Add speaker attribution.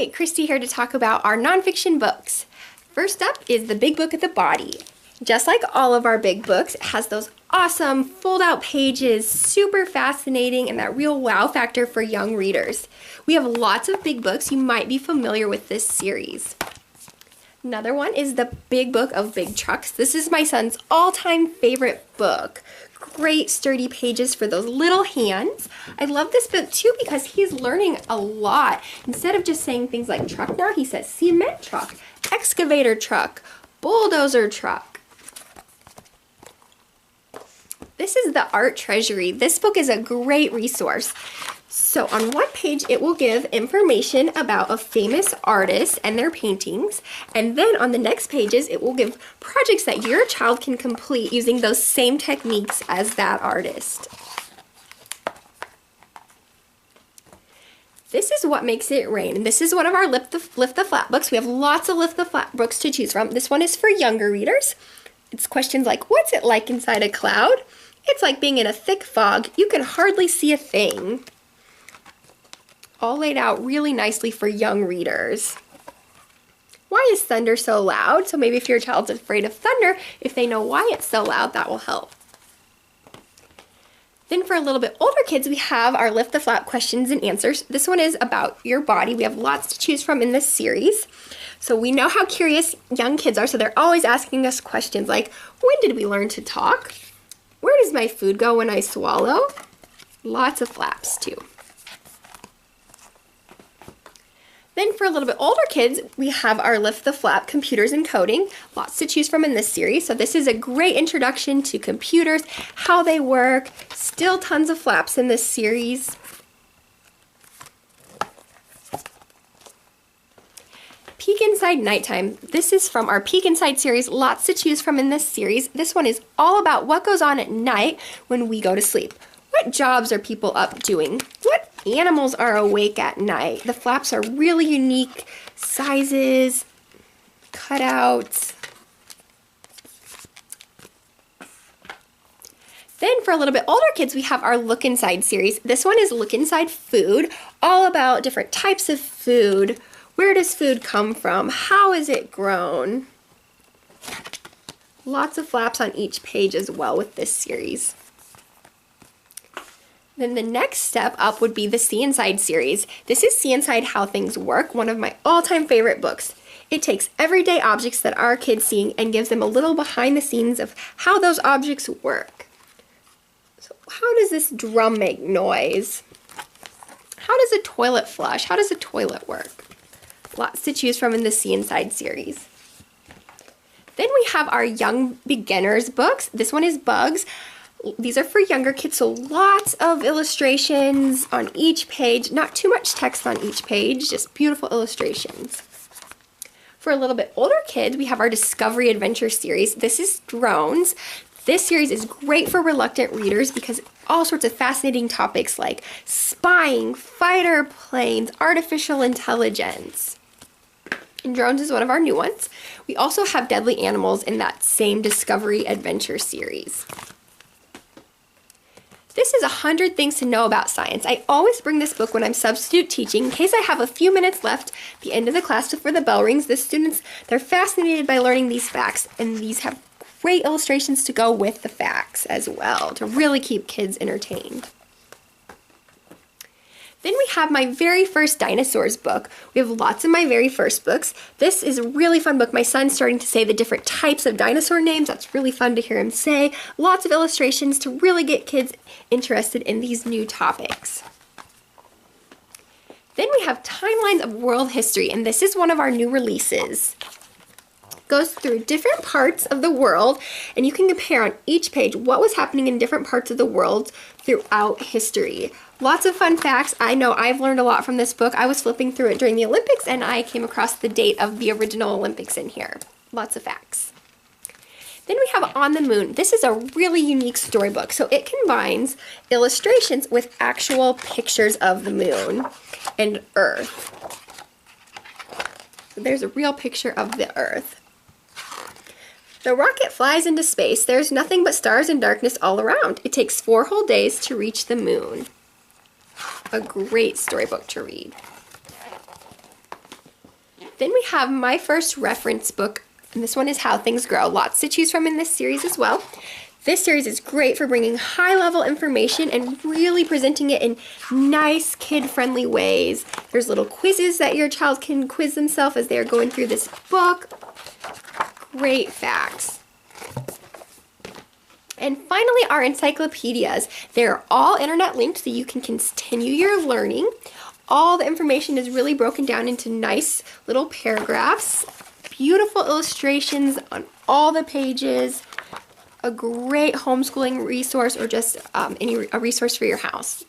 Speaker 1: Hi, Christy here to talk about our nonfiction books. First up is The Big Book of the Body. Just like all of our big books, it has those awesome fold-out pages, super fascinating, and that real wow factor for young readers. We have lots of big books. You might be familiar with this series. Another one is The Big Book of Big Trucks. This is my son's all-time favorite book. Great sturdy pages for those little hands. I love this book too because he's learning a lot. Instead of just saying things like truck now, he says cement truck, excavator truck, bulldozer truck. This is the Art Treasury. This book is a great resource. So on one page, it will give information about a famous artist and their paintings. And then on the next pages, it will give projects that your child can complete using those same techniques as that artist. This is What Makes It Rain. And this is one of our Lift the Flap books. We have lots of Lift the Flap books to choose from. This one is for younger readers. It's questions like, what's it like inside a cloud? It's like being in a thick fog. You can hardly see a thing. All laid out really nicely for young readers. Why is thunder so loud? So maybe if your child's afraid of thunder, if they know why it's so loud, that will help. Then for a little bit older kids, we have our Lift the Flap questions and answers. This one is about your body. We have lots to choose from in this series. So we know how curious young kids are, so they're always asking us questions like, when did we learn to talk? Where does my food go when I swallow? Lots of flaps too. Then for a little bit older kids, we have our Lift the Flap computers and coding. Lots to choose from in this series. So this is a great introduction to computers, how they work. Still tons of flaps in this series. Peek Inside Nighttime. This is from our Peek Inside series. Lots to choose from in this series. This one is all about what goes on at night when we go to sleep. What jobs are people up doing? What animals are awake at night? The flaps are really unique sizes, cutouts. Then for a little bit older kids, we have our Look Inside series. This one is Look Inside Food, all about different types of food. Where does food come from? How is it grown? Lots of flaps on each page as well with this series. Then the next step up would be the See Inside series. This is See Inside How Things Work, one of my all-time favorite books. It takes everyday objects that our kids see and gives them a little behind the scenes of how those objects work. So how does this drum make noise? How does a toilet flush? How does a toilet work? Lots to choose from in the See Inside series. Then we have our Young Beginners books. This one is Bugs. These are for younger kids, so lots of illustrations on each page. Not too much text on each page, just beautiful illustrations. For a little bit older kids, we have our Discovery Adventure series. This is drones. This series is great for reluctant readers because all sorts of fascinating topics like spying, fighter planes, artificial intelligence. And drones is one of our new ones. We also have Deadly Animals in that same Discovery Adventure series. This is 100 Things to Know About Science. I always bring this book when I'm substitute teaching in case I have a few minutes left at the end of the class before the bell rings. The students, they're fascinated by learning these facts, and these have great illustrations to go with the facts as well to really keep kids entertained. Then we have my very first dinosaurs book. We have lots of my very first books. This is a really fun book. My son's starting to say the different types of dinosaur names. That's really fun to hear him say. Lots of illustrations to really get kids interested in these new topics. Then we have Timelines of World History, and this is one of our new releases. Goes through different parts of the world, and you can compare on each page what was happening in different parts of the world throughout history. Lots of fun facts. I know I've learned a lot from this book. I was flipping through it during the Olympics, and I came across the date of the original Olympics in here. Lots of facts. Then we have On the Moon. This is a really unique storybook. So it combines illustrations with actual pictures of the moon and Earth. So there's a real picture of the Earth. The rocket flies into space. There's nothing but stars and darkness all around. It takes 4 whole days to reach the moon. A great storybook to read. Then we have my first reference book, and this one is How Things Grow. Lots to choose from in this series as well. This series is great for bringing high-level information and really presenting it in nice, kid-friendly ways. There's little quizzes that your child can quiz themselves as they're going through this book. Great facts. And finally, our encyclopedias. They're all internet linked so you can continue your learning. All the information is really broken down into nice little paragraphs. Beautiful illustrations on all the pages. A great homeschooling resource, or just a resource for your house.